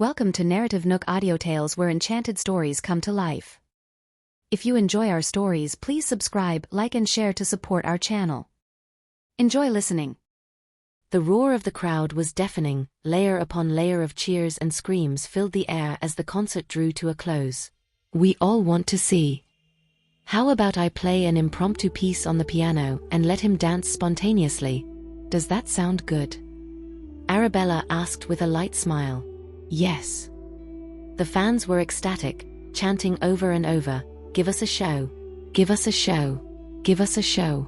Welcome to NarrativeNook where enchanted stories come to life. If you enjoy our stories, please subscribe, like and share to support our channel. Enjoy listening. The roar of the crowd was deafening, layer upon layer of cheers and screams filled the air as the concert drew to a close. We all want to see. How about I play an impromptu piece on the piano and let him dance spontaneously? Does that sound good? Arabella asked with a light smile. Yes. The fans were ecstatic, chanting over and over, "Give us a show. Give us a show. Give us a show."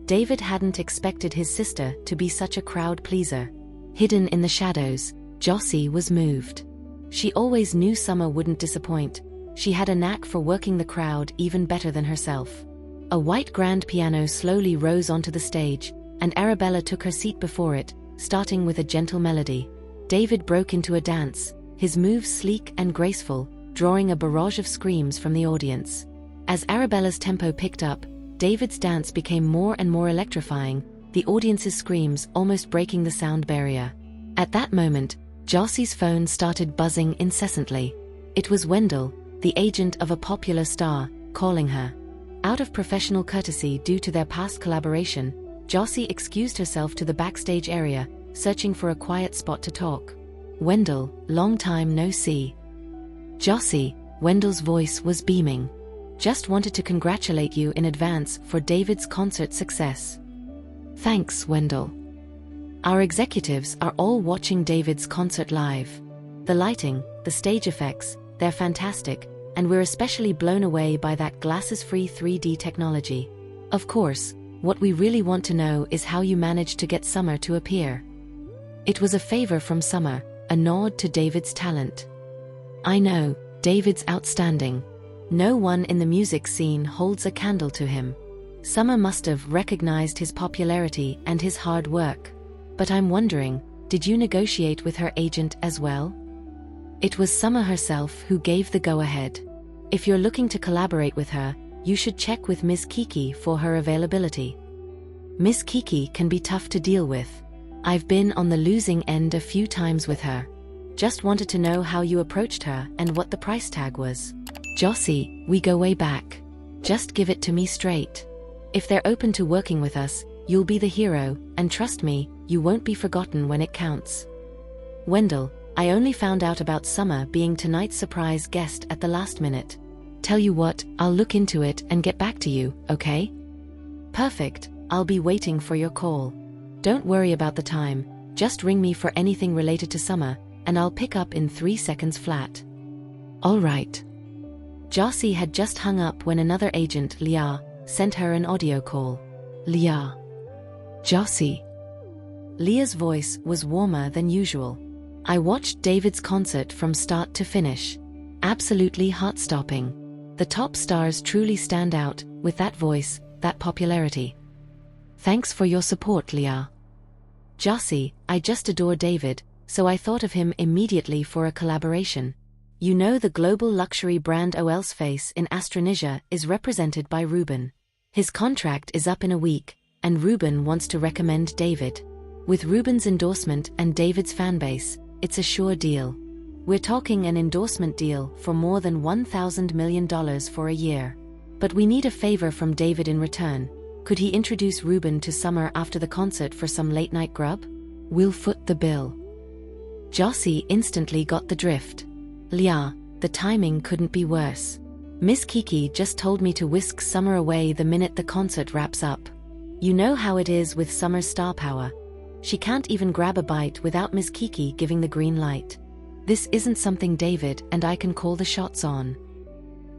David hadn't expected his sister to be such a crowd pleaser. Hidden in the shadows, Jossie was moved. She always knew Summer wouldn't disappoint. She had a knack for working the crowd even better than herself. A white grand piano slowly rose onto the stage, and Arabella took her seat before it, starting with a gentle melody. David broke into a dance, his moves sleek and graceful, drawing a barrage of screams from the audience. As Arabella's tempo picked up, David's dance became more and more electrifying, the audience's screams almost breaking the sound barrier. At that moment, Jossie's phone started buzzing incessantly. It was Wendell, the agent of a popular star, calling her. Out of professional courtesy due to their past collaboration, Jossie excused herself to the backstage area, searching for a quiet spot to talk. "Wendell, long time no see." "Jossie," Wendell's voice was beaming. "Just wanted to congratulate you in advance for David's concert success." "Thanks, Wendell. Our executives are all watching David's concert live. The lighting, the stage effects, they're fantastic, and we're especially blown away by that glasses-free 3D technology. Of course, what we really want to know is how you managed to get Summer to appear." It was a favor from Summer, a nod to David's talent. "I know, David's outstanding. No one in the music scene holds a candle to him. Summer must have recognized his popularity and his hard work. But I'm wondering, did you negotiate with her agent as well?" It was Summer herself who gave the go-ahead. "If you're looking to collaborate with her, you should check with Ms. Kiki for her availability. Ms. Kiki can be tough to deal with. I've been on the losing end a few times with her. Just wanted to know how you approached her and what the price tag was." "Jossie, we go way back. Just give it to me straight. If they're open to working with us, you'll be the hero, and trust me, you won't be forgotten when it counts." "Wendell, I only found out about Summer being tonight's surprise guest at the last minute. Tell you what, I'll look into it and get back to you, okay?" "Perfect, I'll be waiting for your call. Don't worry about the time, just ring me for anything related to Summer, and I'll pick up in 3 seconds flat." "All right." Jossie had just hung up when another agent, Leah, sent her an audio call. "Leah." "Jossie." Leah's voice was warmer than usual. "I watched David's concert from start to finish. Absolutely heart-stopping. The top stars truly stand out, with that voice, that popularity. Thanks for your support, Leah." "Jossie, I just adore David, so I thought of him immediately for a collaboration. You know the global luxury brand OL's face in Astronesia is represented by Ruben. His contract is up in a week, and Ruben wants to recommend David. With Ruben's endorsement and David's fanbase, it's a sure deal. We're talking an endorsement deal for more than $1,000 million for a year. But we need a favor from David in return. Could he introduce Ruben to Summer after the concert for some late-night grub? We'll foot the bill." Jossie instantly got the drift. "Leah, the timing couldn't be worse. Miss Kiki just told me to whisk Summer away the minute the concert wraps up. You know how it is with Summer's star power. She can't even grab a bite without Miss Kiki giving the green light. This isn't something David and I can call the shots on.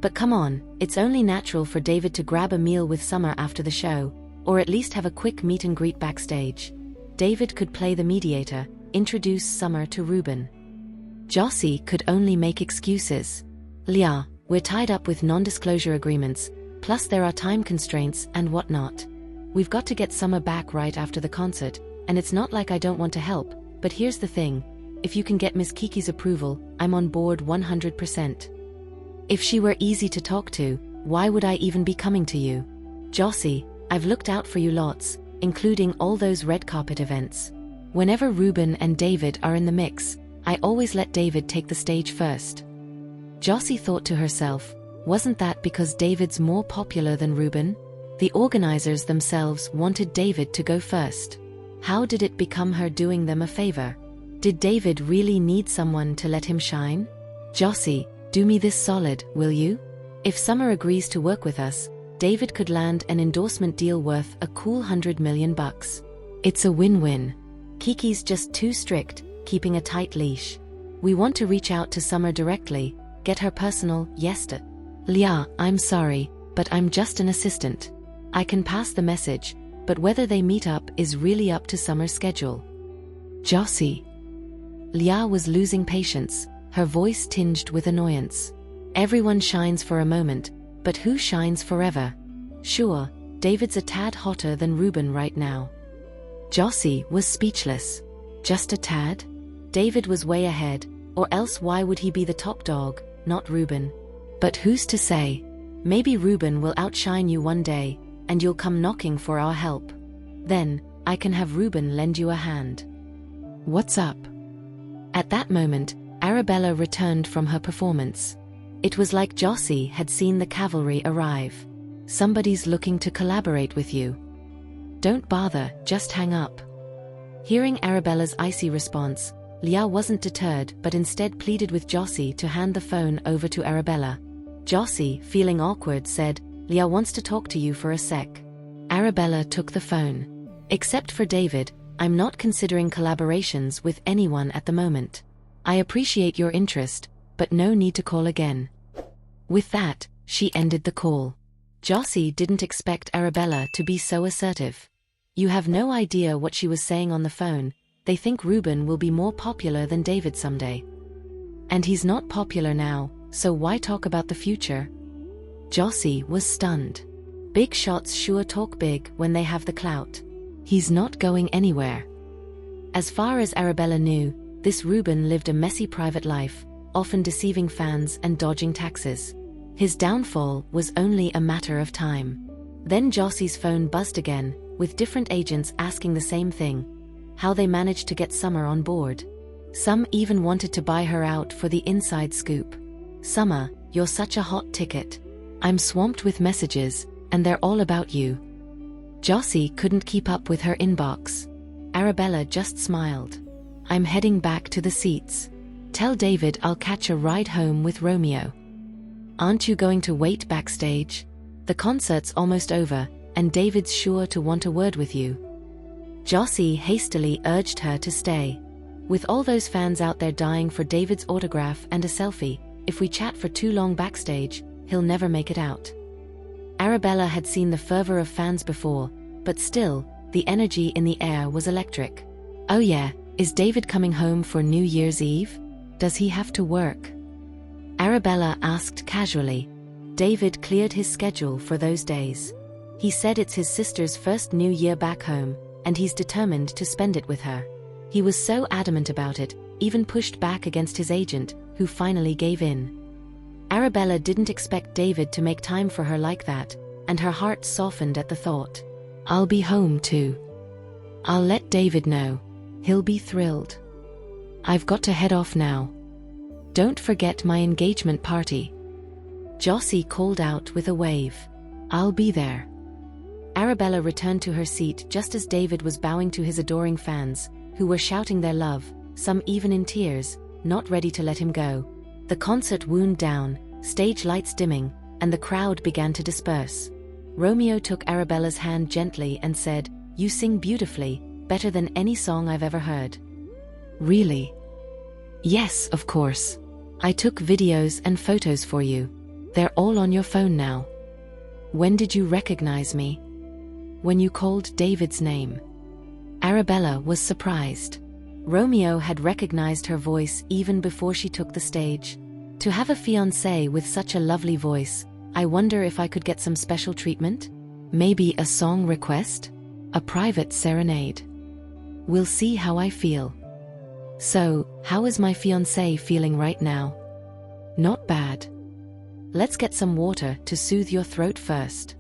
But come on, it's only natural for David to grab a meal with Summer after the show, or at least have a quick meet and greet backstage. David could play the mediator, introduce Summer to Ruben." Jossie could only make excuses. "Leah, we're tied up with non-disclosure agreements, plus there are time constraints and whatnot. We've got to get Summer back right after the concert, and it's not like I don't want to help, but here's the thing. If you can get Miss Kiki's approval, I'm on board 100%. If she were easy to talk to, why would I even be coming to you? Jossie, I've looked out for you lots, including all those red carpet events. Whenever Ruben and David are in the mix, I always let David take the stage first. Jossie thought to herself, wasn't that because David's more popular than Ruben? The organizers themselves wanted David to go first. How did it become her doing them a favor? Did David really need someone to let him shine? Jossie, do me this solid, will you? If Summer agrees to work with us, David could land an endorsement deal worth a cool $100 million. It's a win-win. Kiki's just too strict, keeping a tight leash. We want to reach out to Summer directly, get her personal yes-to. Lia, I'm sorry, but I'm just an assistant. I can pass the message, but whether they meet up is really up to Summer's schedule. Jossie. Lia was losing patience, her voice tinged with annoyance. Everyone shines for a moment, but who shines forever? Sure, David's a tad hotter than Ruben right now. Jossie was speechless. Just a tad? David was way ahead, or else why would he be the top dog, not Ruben? But who's to say? Maybe Ruben will outshine you one day, and you'll come knocking for our help. Then, I can have Ruben lend you a hand. What's up? At that moment, Arabella returned from her performance. It was like Jossie had seen the cavalry arrive. Somebody's looking to collaborate with you. Don't bother, just hang up. Hearing Arabella's icy response, Lia wasn't deterred but instead pleaded with Jossie to hand the phone over to Arabella. Jossie, feeling awkward, said, Lia wants to talk to you for a sec. Arabella took the phone. Except for David, I'm not considering collaborations with anyone at the moment. I appreciate your interest, but no need to call again. With that, she ended the call. Jossie didn't expect Arabella to be so assertive. You have no idea what she was saying on the phone. They think Ruben will be more popular than David someday. And he's not popular now, so why talk about the future? Jossie was stunned. Big shots sure talk big when they have the clout. He's not going anywhere. As far as Arabella knew, this Ruben lived a messy private life, often deceiving fans and dodging taxes. His downfall was only a matter of time. Then Jossie's phone buzzed again, with different agents asking the same thing: how they managed to get Summer on board. Some even wanted to buy her out for the inside scoop. Summer, you're such a hot ticket. I'm swamped with messages, and they're all about you. Jossie couldn't keep up with her inbox. Arabella just smiled. I'm heading back to the seats. Tell David I'll catch a ride home with Romeo. Aren't you going to wait backstage? The concert's almost over, and David's sure to want a word with you. Jossie hastily urged her to stay. With all those fans out there dying for David's autograph and a selfie, if we chat for too long backstage, he'll never make it out. Arabella had seen the fervor of fans before, but still, the energy in the air was electric. Oh yeah, is David coming home for New Year's Eve? Does he have to work? Arabella asked casually. David cleared his schedule for those days. He said it's his sister's first New Year back home, and he's determined to spend it with her. He was so adamant about it, even pushed back against his agent, who finally gave in. Arabella didn't expect David to make time for her like that, and her heart softened at the thought. I'll be home too. I'll let David know. He'll be thrilled. I've got to head off now. Don't forget my engagement party. Jossie called out with a wave. I'll be there. Arabella returned to her seat just as David was bowing to his adoring fans, who were shouting their love, some even in tears, not ready to let him go. The concert wound down, stage lights dimming, and the crowd began to disperse. Romeo took Arabella's hand gently and said, You sing beautifully, better than any song I've ever heard. Really? Yes, of course. I took videos and photos for you. They're all on your phone now. When did you recognize me? When you called David's name. Arabella was surprised. Romeo had recognized her voice even before she took the stage. To have a fiancé with such a lovely voice, I wonder if I could get some special treatment? Maybe a song request? A private serenade? We'll see how I feel. So, how is my fiancé feeling right now? Not bad. Let's get some water to soothe your throat first.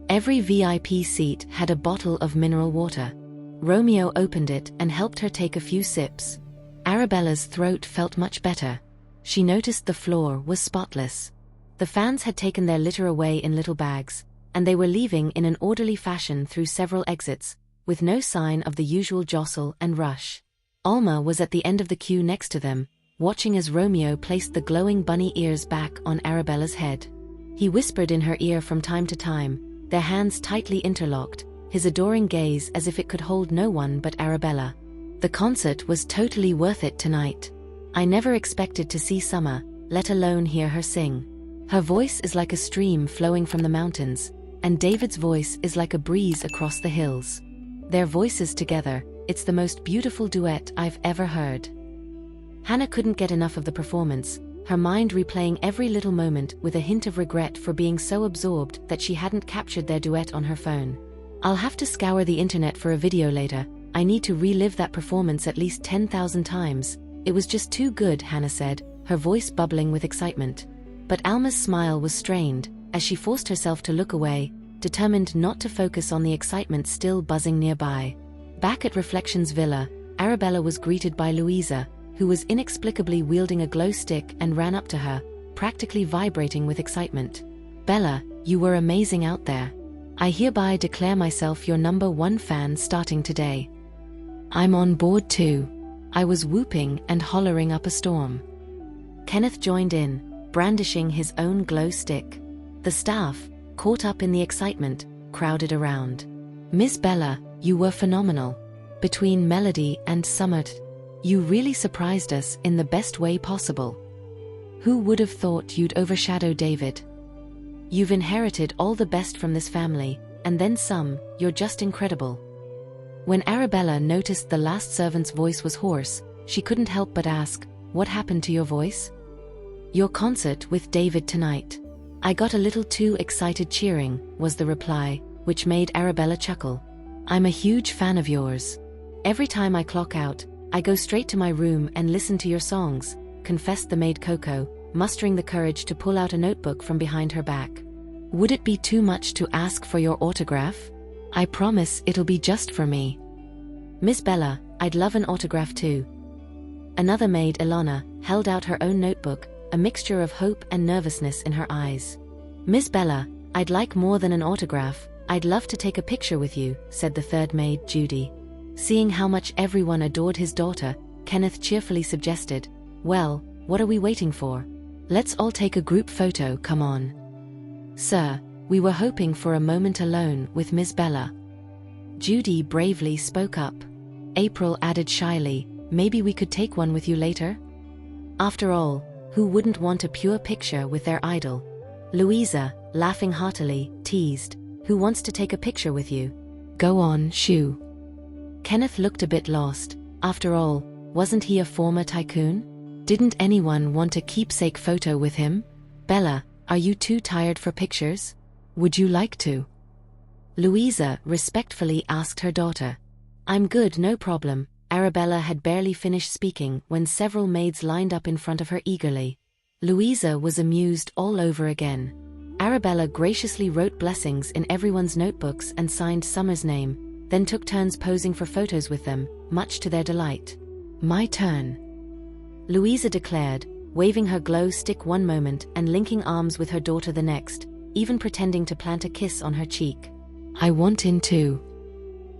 Every VIP seat had a bottle of mineral water. Romeo opened it and helped her take a few sips. Arabella's throat felt much better. She noticed the floor was spotless. The fans had taken their litter away in little bags, and they were leaving in an orderly fashion through several exits, with no sign of the usual jostle and rush. Alma was at the end of the queue next to them, watching as Romeo placed the glowing bunny ears back on Arabella's head. He whispered in her ear from time to time, their hands tightly interlocked, his adoring gaze as if it could hold no one but Arabella. The concert was totally worth it tonight. I never expected to see Summer, let alone hear her sing. Her voice is like a stream flowing from the mountains, and David's voice is like a breeze across the hills. Their voices together, it's the most beautiful duet I've ever heard. Hannah couldn't get enough of the performance, her mind replaying every little moment with a hint of regret for being so absorbed that she hadn't captured their duet on her phone. I'll have to scour the internet for a video later. I need to relive that performance at least 10,000 times. It was just too good, Hannah said, her voice bubbling with excitement. But Alma's smile was strained, as she forced herself to look away, determined not to focus on the excitement still buzzing nearby. Back at Reflections Villa, Arabella was greeted by Louisa, who was inexplicably wielding a glow stick and ran up to her, practically vibrating with excitement. "Bella, you were amazing out there. I hereby declare myself your #1 fan starting today." "I'm on board too." I was whooping and hollering up a storm. Kenneth joined in, brandishing his own glow stick. The staff, caught up in the excitement, crowded around. "Miss Bella, you were phenomenal. Between Melody and Summer, you really surprised us in the best way possible. Who would have thought you'd overshadow David? You've inherited all the best from this family, and then some. You're just incredible." When Arabella noticed the last servant's voice was hoarse, she couldn't help but ask, "What happened to your voice?" "Your concert with David tonight. I got a little too excited cheering," was the reply, which made Arabella chuckle. "I'm a huge fan of yours. Every time I clock out, I go straight to my room and listen to your songs," confessed the maid Coco, mustering the courage to pull out a notebook from behind her back. "Would it be too much to ask for your autograph? I promise it'll be just for me." "Miss Bella, I'd love an autograph too." Another maid, Ilana, held out her own notebook, a mixture of hope and nervousness in her eyes. "Miss Bella, I'd like more than an autograph. I'd love to take a picture with you," said the third maid, Judy. Seeing how much everyone adored his daughter, Kenneth cheerfully suggested, "Well, what are we waiting for? Let's all take a group photo, come on." "Sir, we were hoping for a moment alone with Miss Bella." Judy bravely spoke up. April added shyly, "Maybe we could take one with you later?" After all, who wouldn't want a pure picture with their idol? Louisa, laughing heartily, teased, "Who wants to take a picture with you? Go on, shoo." Kenneth looked a bit lost. After all, wasn't he a former tycoon? Didn't anyone want a keepsake photo with him? "Bella, are you too tired for pictures? Would you like to?" Louisa respectfully asked her daughter. "I'm good, no problem." Arabella had barely finished speaking when several maids lined up in front of her eagerly. Louisa was amused all over again. Arabella graciously wrote blessings in everyone's notebooks and signed Summer's name, then took turns posing for photos with them, much to their delight. "My turn," Louisa declared, waving her glow stick one moment and linking arms with her daughter the next, even pretending to plant a kiss on her cheek. "I want in too."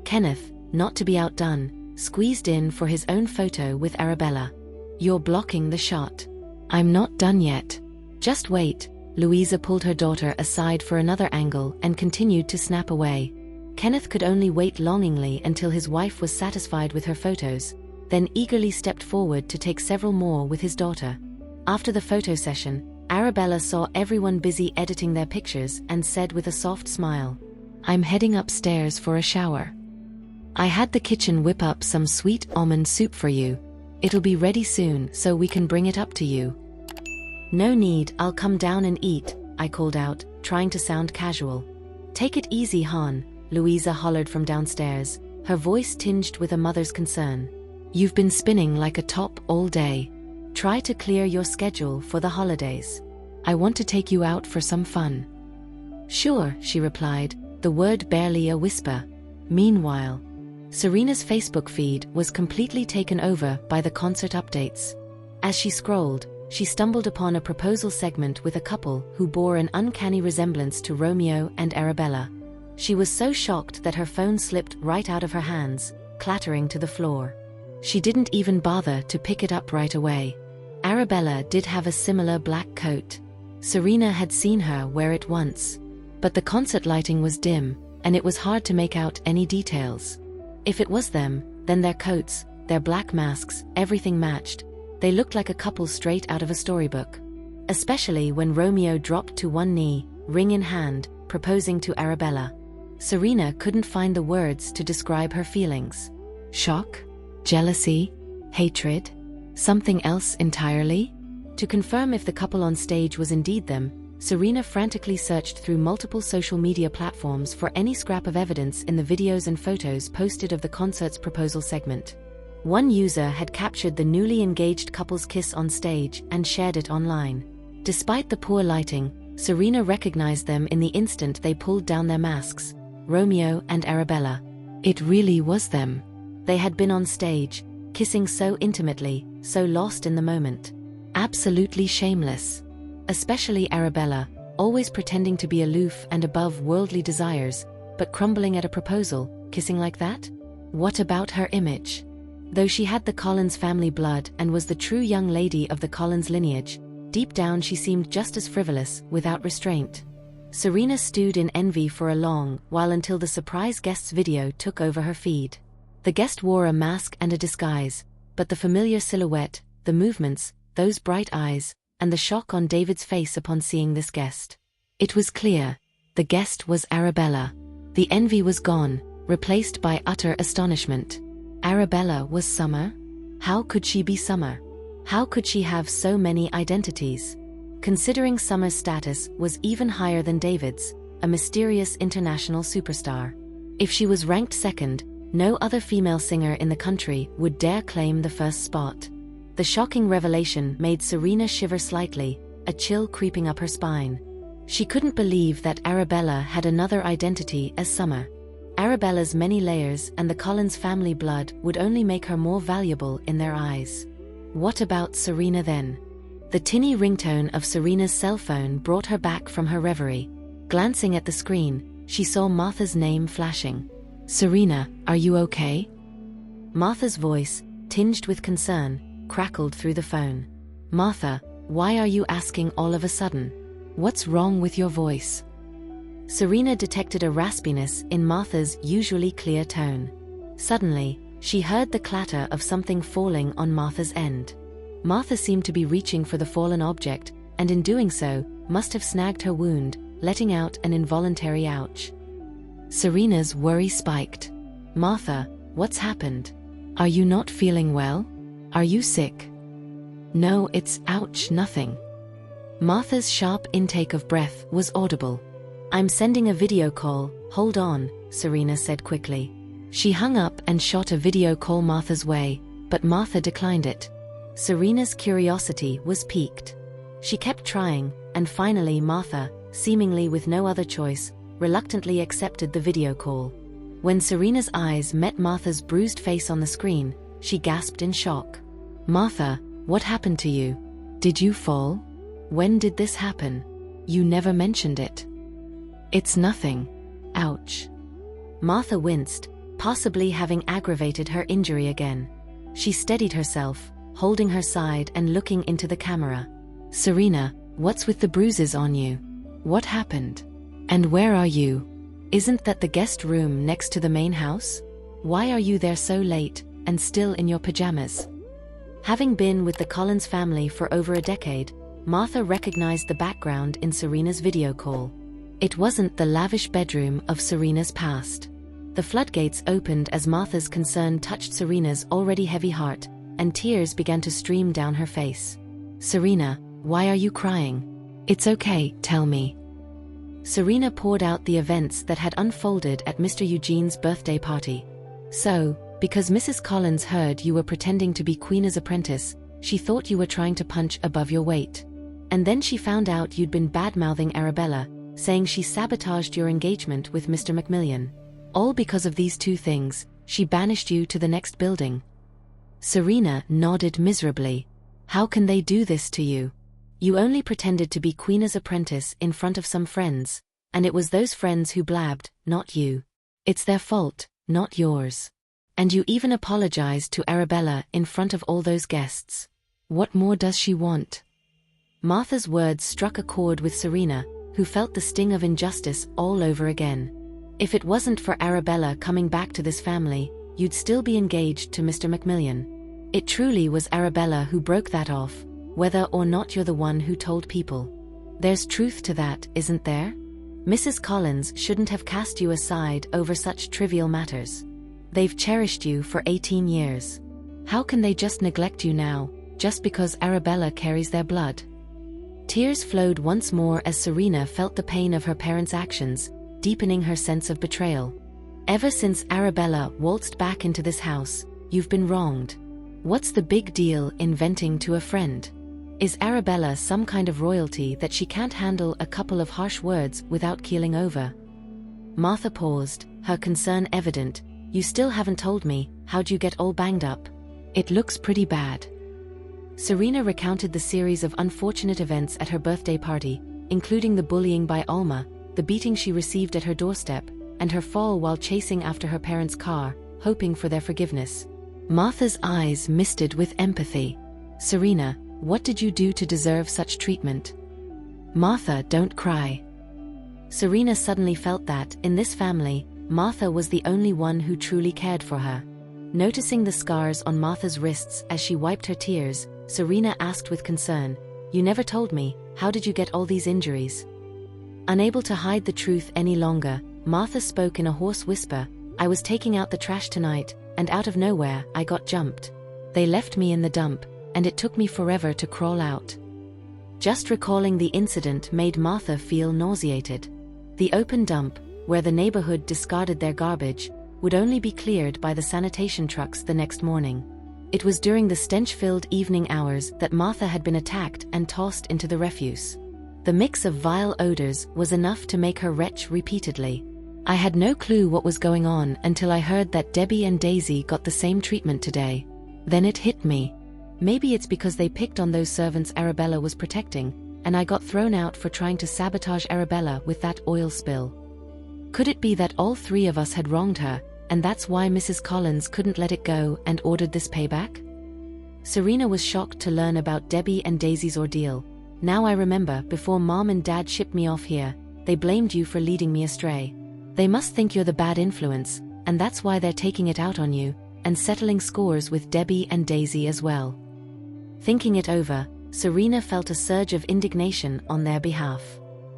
Kenneth, not to be outdone, squeezed in for his own photo with Arabella. "You're blocking the shot." "I'm not done yet. Just wait." Louisa pulled her daughter aside for another angle and continued to snap away. Kenneth could only wait longingly until his wife was satisfied with her photos, then eagerly stepped forward to take several more with his daughter. After the photo session, Arabella saw everyone busy editing their pictures and said with a soft smile, "I'm heading upstairs for a shower. I had the kitchen whip up some sweet almond soup for you. It'll be ready soon so we can bring it up to you." "No need, I'll come down and eat," I called out, trying to sound casual. "Take it easy, Han," Louisa hollered from downstairs, her voice tinged with a mother's concern. "You've been spinning like a top all day. Try to clear your schedule for the holidays. I want to take you out for some fun." "Sure," she replied, the word barely a whisper. Meanwhile, Serena's Facebook feed was completely taken over by the concert updates. As she scrolled, she stumbled upon a proposal segment with a couple who bore an uncanny resemblance to Romeo and Arabella. She was so shocked that her phone slipped right out of her hands, clattering to the floor. She didn't even bother to pick it up right away. Arabella did have a similar black coat. Serena had seen her wear it once. But the concert lighting was dim, and it was hard to make out any details. If it was them, then their coats, their black masks, everything matched. They looked like a couple straight out of a storybook. Especially when Romeo dropped to one knee, ring in hand, proposing to Arabella. Serena couldn't find the words to describe her feelings. Shock? Jealousy? Hatred? Something else entirely? To confirm if the couple on stage was indeed them, Serena frantically searched through multiple social media platforms for any scrap of evidence in the videos and photos posted of the concert's proposal segment. One user had captured the newly engaged couple's kiss on stage and shared it online. Despite the poor lighting, Serena recognized them in the instant they pulled down their masks, Romeo and Arabella. It really was them. They had been on stage, kissing so intimately, so lost in the moment. Absolutely shameless. Especially Arabella, always pretending to be aloof and above worldly desires, but crumbling at a proposal, kissing like that? What about her image? Though she had the Collins family blood and was the true young lady of the Collins lineage, deep down she seemed just as frivolous, without restraint. Serena stewed in envy for a long while until the surprise guest's video took over her feed. The guest wore a mask and a disguise, but the familiar silhouette, the movements, those bright eyes, and the shock on David's face upon seeing this guest. It was clear. The guest was Arabella. The envy was gone, replaced by utter astonishment. Arabella was Summer? How could she be Summer? How could she have so many identities? Considering Summer's status was even higher than David's, a mysterious international superstar. If she was ranked second, no other female singer in the country would dare claim the first spot. The shocking revelation made Serena shiver slightly, a chill creeping up her spine. She couldn't believe that Arabella had another identity as Summer. Arabella's many layers and the Collins family blood would only make her more valuable in their eyes. What about Serena then? The tinny ringtone of Serena's cell phone brought her back from her reverie. Glancing at the screen, she saw Martha's name flashing. "Serena, are you okay?" Martha's voice, tinged with concern, crackled through the phone. "Martha, why are you asking all of a sudden? What's wrong with your voice?" Serena detected a raspiness in Martha's usually clear tone. Suddenly, she heard the clatter of something falling on Martha's end. Martha seemed to be reaching for the fallen object, and in doing so, must have snagged her wound, letting out an involuntary ouch. Serena's worry spiked. "Martha, what's happened? Are you not feeling well? Are you sick?" "No, it's ouch, nothing." Martha's sharp intake of breath was audible. "I'm sending a video call, hold on," Serena said quickly. She hung up and shot a video call Martha's way, but Martha declined it. Serena's curiosity was piqued. She kept trying, and finally Martha, seemingly with no other choice, reluctantly accepted the video call. When Serena's eyes met Martha's bruised face on the screen, she gasped in shock. "Martha, what happened to you? Did you fall? When did this happen? You never mentioned it." "It's nothing. Ouch." Martha winced, possibly having aggravated her injury again. She steadied herself, holding her side and looking into the camera. "Serena, what's with the bruises on you? What happened? And where are you? Isn't that the guest room next to the main house? Why are you there so late, and still in your pajamas?" Having been with the Collins family for over a decade, Martha recognized the background in Serena's video call. It wasn't the lavish bedroom of Serena's past. The floodgates opened as Martha's concern touched Serena's already heavy heart, and tears began to stream down her face. "Serena, why are you crying? It's okay, tell me." Serena poured out the events that had unfolded at Mr. Eugene's birthday party. "So, because Mrs. Collins heard you were pretending to be Queen's apprentice, she thought you were trying to punch above your weight. And then she found out you'd been bad-mouthing Arabella, saying she sabotaged your engagement with Mr. Macmillan. All because of these two things, She banished you to the next building. Serena nodded miserably. How can they do this to you? You only pretended to be Queen's apprentice in front of some friends, and it was those friends who blabbed, not you. It's their fault, not yours. And you even apologized to Arabella in front of all those guests. What more does she want? Martha's words struck a chord with Serena, who felt the sting of injustice all over again. If it wasn't for Arabella coming back to this family, you'd still be engaged to Mr. Macmillan. It truly was Arabella who broke that off, whether or not you're the one who told people. There's truth to that, isn't there? Mrs. Collins shouldn't have cast you aside over such trivial matters. They've cherished you for 18 years. How can they just neglect you now, just because Arabella carries their blood? Tears flowed once more as Serena felt the pain of her parents' actions, deepening her sense of betrayal. Ever since Arabella waltzed back into this house, you've been wronged. What's the big deal in venting to a friend? Is Arabella some kind of royalty that she can't handle a couple of harsh words without keeling over? Martha paused, her concern evident. You still haven't told me, how'd you get all banged up? It looks pretty bad. Serena recounted the series of unfortunate events at her birthday party, including the bullying by Alma, the beating she received at her doorstep, and her fall while chasing after her parents' car, hoping for their forgiveness. Martha's eyes misted with empathy. Serena, what did you do to deserve such treatment? Martha, don't cry. Serena suddenly felt that, in this family, Martha was the only one who truly cared for her. Noticing the scars on Martha's wrists as she wiped her tears, Serena asked with concern, You never told me, how did you get all these injuries? Unable to hide the truth any longer, Martha spoke in a hoarse whisper, I was taking out the trash tonight, and out of nowhere, I got jumped. They left me in the dump, and it took me forever to crawl out. Just recalling the incident made Martha feel nauseated. The open dump, where the neighborhood discarded their garbage, would only be cleared by the sanitation trucks the next morning. It was during the stench-filled evening hours that Martha had been attacked and tossed into the refuse. The mix of vile odors was enough to make her retch repeatedly. I had no clue what was going on until I heard that Debbie and Daisy got the same treatment today. Then it hit me. Maybe it's because they picked on those servants Arabella was protecting, and I got thrown out for trying to sabotage Arabella with that oil spill. Could it be that all three of us had wronged her, and that's why Mrs. Collins couldn't let it go and ordered this payback? Serena was shocked to learn about Debbie and Daisy's ordeal. Now I remember, before Mom and Dad shipped me off here, they blamed you for leading me astray. They must think you're the bad influence, and that's why they're taking it out on you, and settling scores with Debbie and Daisy as well. Thinking it over, Serena felt a surge of indignation on their behalf.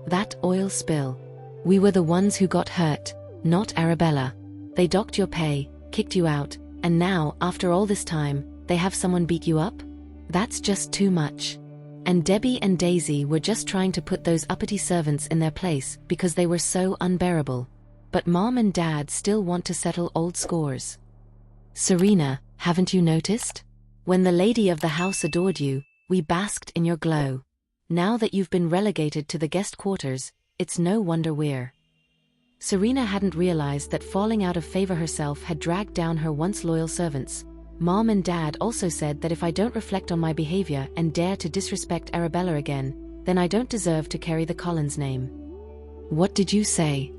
That oil spill. We were the ones who got hurt, not Arabella. They docked your pay, kicked you out, and now, after all this time, they have someone beat you up? That's just too much. And Debbie and Daisy were just trying to put those uppity servants in their place because they were so unbearable. But Mom and Dad still want to settle old scores. Serena, haven't you noticed? When the lady of the house adored you, we basked in your glow. Now that you've been relegated to the guest quarters, it's no wonder we're. Serena hadn't realized that falling out of favor herself had dragged down her once loyal servants. Mom and Dad also said that if I don't reflect on my behavior and dare to disrespect Arabella again, then I don't deserve to carry the Collins name. What did you say?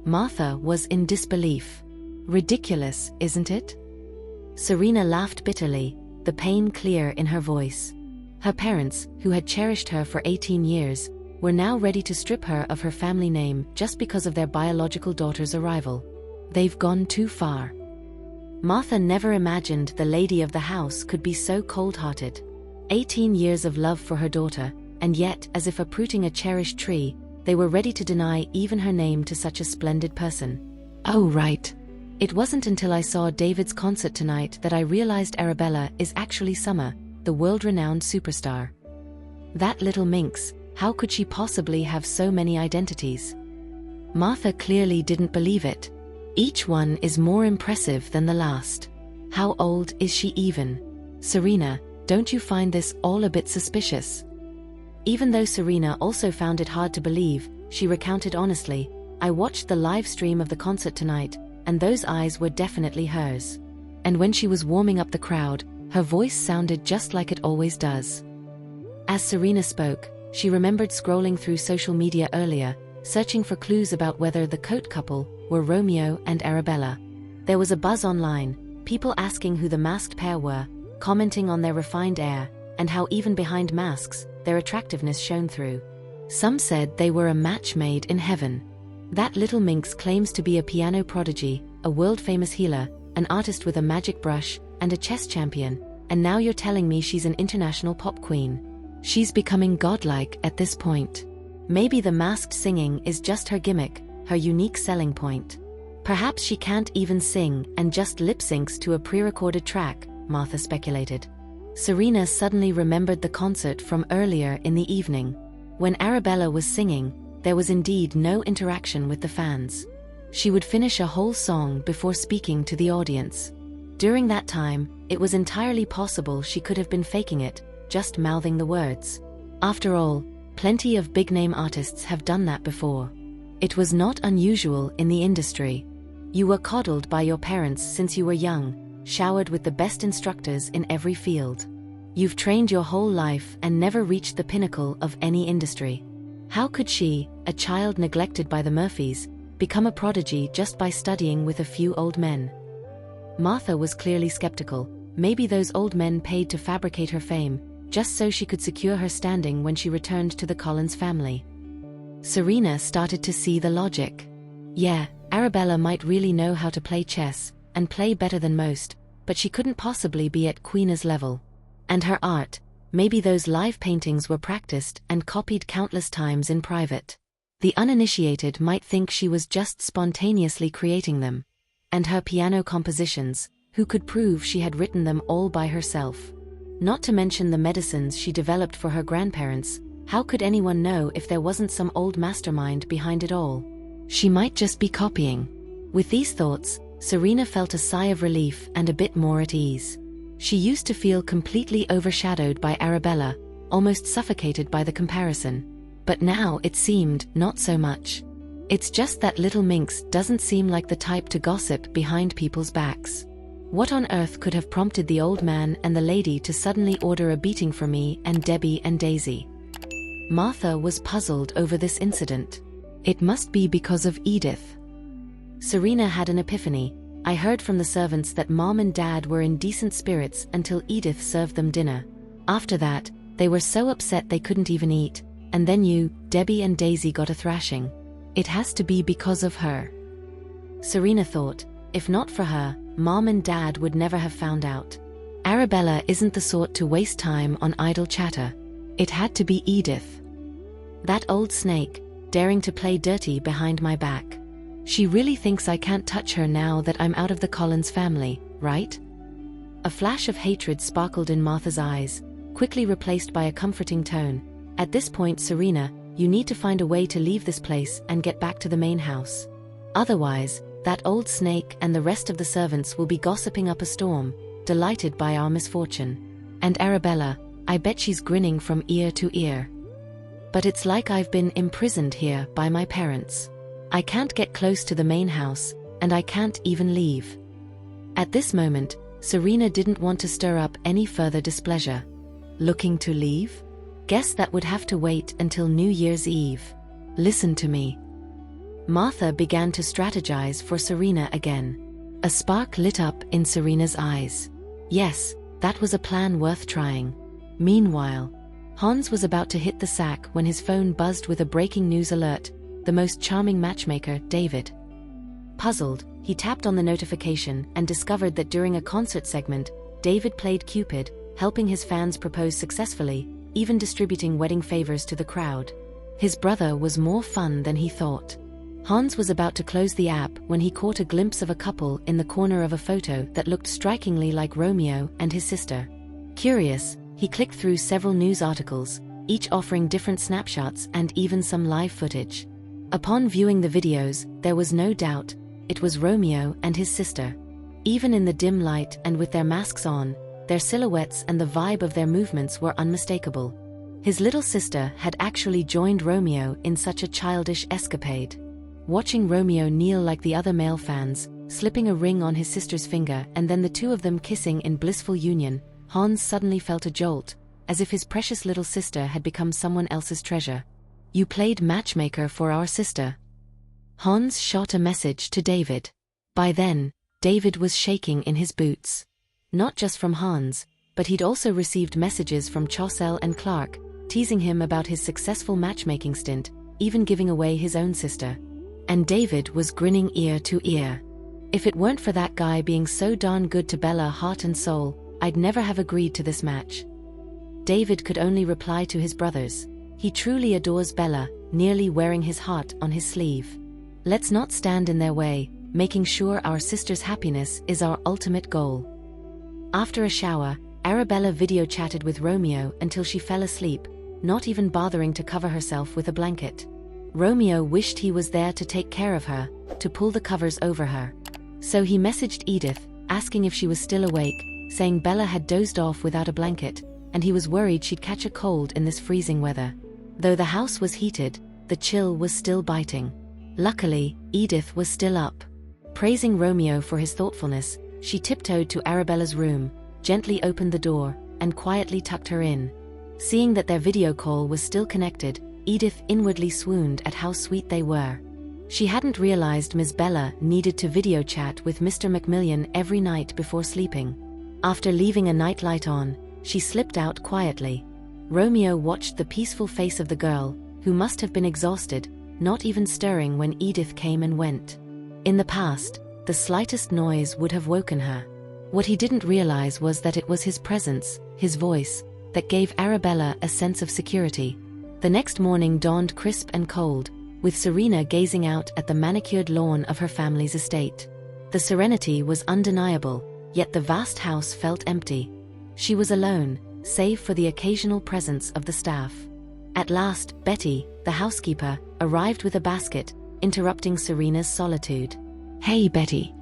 Martha was in disbelief. Ridiculous, isn't it? Serena laughed bitterly, the pain clear in her voice. Her parents, who had cherished her for 18 years, were now ready to strip her of her family name just because of their biological daughter's arrival. They've gone too far. Martha never imagined the lady of the house could be so cold-hearted. 18 years of love for her daughter, and yet, as if uprooting a cherished tree, they were ready to deny even her name to such a splendid person. Oh right. It wasn't until I saw David's concert tonight that I realized Arabella is actually Summer, the world-renowned superstar. That little minx, how could she possibly have so many identities? Martha clearly didn't believe it. Each one is more impressive than the last. How old is she even? Serena, don't you find this all a bit suspicious? Even though Serena also found it hard to believe, she recounted honestly, I watched the live stream of the concert tonight, and those eyes were definitely hers. And when she was warming up the crowd, her voice sounded just like it always does. As Serena spoke, she remembered scrolling through social media earlier, searching for clues about whether the coat couple were Romeo and Arabella. There was a buzz online, people asking who the masked pair were, commenting on their refined air, and how even behind masks, their attractiveness shone through. Some said they were a match made in heaven. That little minx claims to be a piano prodigy, a world-famous healer, an artist with a magic brush, and a chess champion, and now you're telling me she's an international pop queen. She's becoming godlike at this point. Maybe the masked singing is just her gimmick, her unique selling point. Perhaps she can't even sing and just lip-syncs to a pre-recorded track, Martha speculated. Serena suddenly remembered the concert from earlier in the evening. When Arabella was singing, there was indeed no interaction with the fans. She would finish a whole song before speaking to the audience. During that time, it was entirely possible she could have been faking it, just mouthing the words. After all, plenty of big-name artists have done that before. It was not unusual in the industry. You were coddled by your parents since you were young, showered with the best instructors in every field. You've trained your whole life and never reached the pinnacle of any industry. How could she, a child neglected by the Murphys, become a prodigy just by studying with a few old men? Martha was clearly skeptical. Maybe those old men paid to fabricate her fame, just so she could secure her standing when she returned to the Collins family. Serena started to see the logic. Yeah, Arabella might really know how to play chess, and play better than most, but she couldn't possibly be at Queena's level. And her art, maybe those live paintings were practiced and copied countless times in private. The uninitiated might think she was just spontaneously creating them. And her piano compositions, who could prove she had written them all by herself? Not to mention the medicines she developed for her grandparents, how could anyone know if there wasn't some old mastermind behind it all? She might just be copying. With these thoughts, Serena felt a sigh of relief and a bit more at ease. She used to feel completely overshadowed by Arabella, almost suffocated by the comparison. But now it seemed not so much. It's just that little minx doesn't seem like the type to gossip behind people's backs. What on earth could have prompted the old man and the lady to suddenly order a beating for me and Debbie and Daisy? Martha was puzzled over this incident. It must be because of Edith. Serena had an epiphany. I heard from the servants that Mom and Dad were in decent spirits until Edith served them dinner. After that, they were so upset they couldn't even eat, and then you, Debbie and Daisy got a thrashing. It has to be because of her. Serena thought, if not for her, Mom and Dad would never have found out. Arabella isn't the sort to waste time on idle chatter. It had to be Edith. That old snake, daring to play dirty behind my back. She really thinks I can't touch her now that I'm out of the Collins family, right? A flash of hatred sparkled in Martha's eyes, quickly replaced by a comforting tone. At this point, Serena, you need to find a way to leave this place and get back to the main house. Otherwise, that old snake and the rest of the servants will be gossiping up a storm, delighted by our misfortune. And Arabella, I bet she's grinning from ear to ear. But it's like I've been imprisoned here by my parents. I can't get close to the main house, and I can't even leave. At this moment, Serena didn't want to stir up any further displeasure. Looking to leave? Guess that would have to wait until New Year's Eve. Listen to me. Martha began to strategize for Serena again. A spark lit up in Serena's eyes. Yes, that was a plan worth trying. Meanwhile, Hans was about to hit the sack when his phone buzzed with a breaking news alert. The most charming matchmaker, David. Puzzled, he tapped on the notification and discovered that during a concert segment, David played Cupid, helping his fans propose successfully, even distributing wedding favors to the crowd. His brother was more fun than he thought. Hans was about to close the app when he caught a glimpse of a couple in the corner of a photo that looked strikingly like Romeo and his sister. Curious, he clicked through several news articles, each offering different snapshots and even some live footage. Upon viewing the videos, there was no doubt, it was Romeo and his sister. Even in the dim light and with their masks on, their silhouettes and the vibe of their movements were unmistakable. His little sister had actually joined Romeo in such a childish escapade. Watching Romeo kneel like the other male fans, slipping a ring on his sister's finger and then the two of them kissing in blissful union, Hans suddenly felt a jolt, as if his precious little sister had become someone else's treasure. "You played matchmaker for our sister." Hans shot a message to David. By then, David was shaking in his boots. Not just from Hans, but he'd also received messages from Chaucel and Clark, teasing him about his successful matchmaking stint, even giving away his own sister. And David was grinning ear to ear. "If it weren't for that guy being so darn good to Bella heart and soul, I'd never have agreed to this match." David could only reply to his brothers. He truly adores Bella, nearly wearing his heart on his sleeve. "Let's not stand in their way, making sure our sister's happiness is our ultimate goal." After a shower, Arabella video chatted with Romeo until she fell asleep, not even bothering to cover herself with a blanket. Romeo wished he was there to take care of her, to pull the covers over her. So he messaged Edith, asking if she was still awake, saying Bella had dozed off without a blanket, and he was worried she'd catch a cold in this freezing weather. Though the house was heated, the chill was still biting. Luckily, Edith was still up. Praising Romeo for his thoughtfulness, she tiptoed to Arabella's room, gently opened the door, and quietly tucked her in. Seeing that their video call was still connected, Edith inwardly swooned at how sweet they were. She hadn't realized Miss Bella needed to video chat with Mr. Macmillan every night before sleeping. After leaving a nightlight on, she slipped out quietly. Romeo watched the peaceful face of the girl, who must have been exhausted, not even stirring when Edith came and went. In the past, the slightest noise would have woken her. What he didn't realize was that it was his presence, his voice, that gave Arabella a sense of security. The next morning dawned crisp and cold, with Serena gazing out at the manicured lawn of her family's estate. The serenity was undeniable, yet the vast house felt empty. She was alone, save for the occasional presence of the staff. At last, Betty, the housekeeper, arrived with a basket, interrupting Serena's solitude. "Hey, Betty,"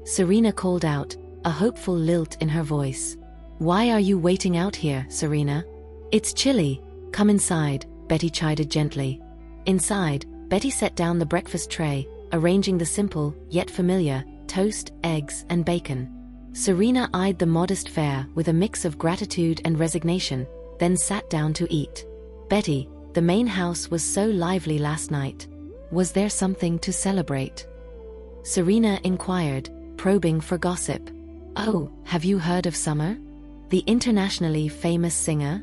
Serena called out, a hopeful lilt in her voice. "Why are you waiting out here, Serena?" "It's chilly. Come inside," Betty chided gently. Inside, Betty set down the breakfast tray, arranging the simple, yet familiar, toast, eggs, and bacon. Serena eyed the modest fare with a mix of gratitude and resignation, then sat down to eat. "Betty, the main house was so lively last night. Was there something to celebrate?" Serena inquired, probing for gossip. "Oh, have you heard of Summer? The internationally famous singer?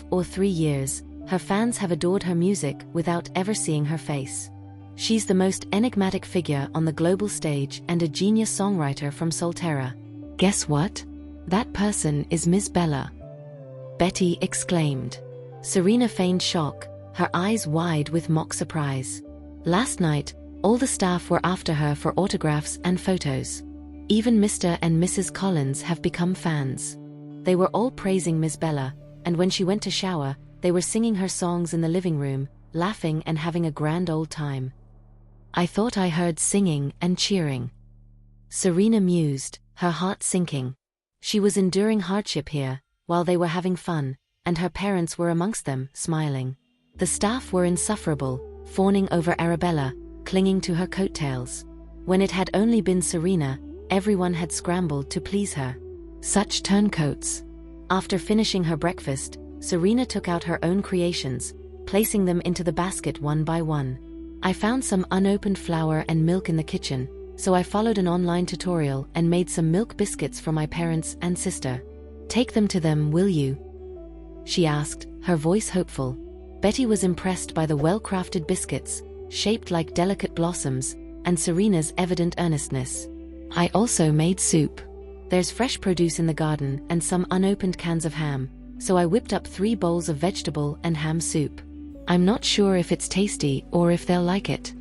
For 3 years, her fans have adored her music without ever seeing her face. She's the most enigmatic figure on the global stage and a genius songwriter from Solterra. Guess what? That person is Miss Bella," Betty exclaimed. Serena feigned shock, her eyes wide with mock surprise. "Last night, all the staff were after her for autographs and photos. Even Mr. and Mrs. Collins have become fans. They were all praising Miss Bella, and when she went to shower, they were singing her songs in the living room, laughing and having a grand old time. I thought I heard singing and cheering." Serena mused, her heart sinking. She was enduring hardship here, while they were having fun, and her parents were amongst them, smiling. The staff were insufferable, fawning over Arabella, clinging to her coattails. When it had only been Serena, everyone had scrambled to please her. Such turncoats. After finishing her breakfast, Serena took out her own creations, placing them into the basket one by one. "I found some unopened flour and milk in the kitchen, so I followed an online tutorial and made some milk biscuits for my parents and sister. Take them to them, will you?" she asked, her voice hopeful. Betty was impressed by the well-crafted biscuits, shaped like delicate blossoms, and Serena's evident earnestness. "I also made soup. There's fresh produce in the garden and some unopened cans of ham, so I whipped up 3 bowls of vegetable and ham soup. I'm not sure if it's tasty or if they'll like it."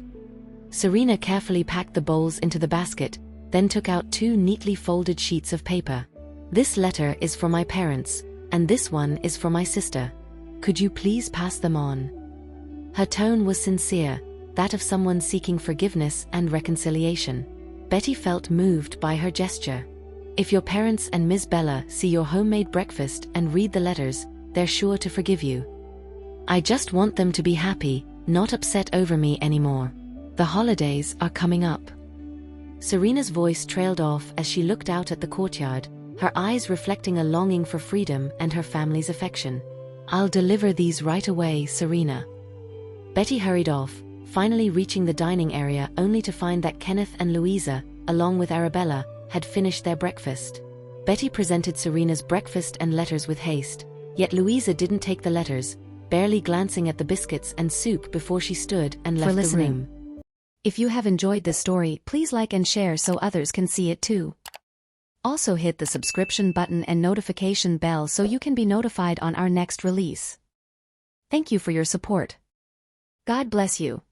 Serena carefully packed the bowls into the basket, then took out 2 neatly folded sheets of paper. "This letter is for my parents, and this one is for my sister. Could you please pass them on?" Her tone was sincere, that of someone seeking forgiveness and reconciliation. Betty felt moved by her gesture. "If your parents and Miss Bella see your homemade breakfast and read the letters, they're sure to forgive you. I just want them to be happy, not upset over me anymore. The holidays are coming up." Serena's voice trailed off as she looked out at the courtyard, her eyes reflecting a longing for freedom and her family's affection. "I'll deliver these right away, Serena." Betty hurried off, finally reaching the dining area only to find that Kenneth and Louisa, along with Arabella, had finished their breakfast. Betty presented Serena's breakfast and letters with haste, yet Louisa didn't take the letters, barely glancing at the biscuits and soup before she stood and left the room. If you have enjoyed this story, please like and share so others can see it too. Also hit the subscription button and notification bell so you can be notified on our next release. Thank you for your support. God bless you.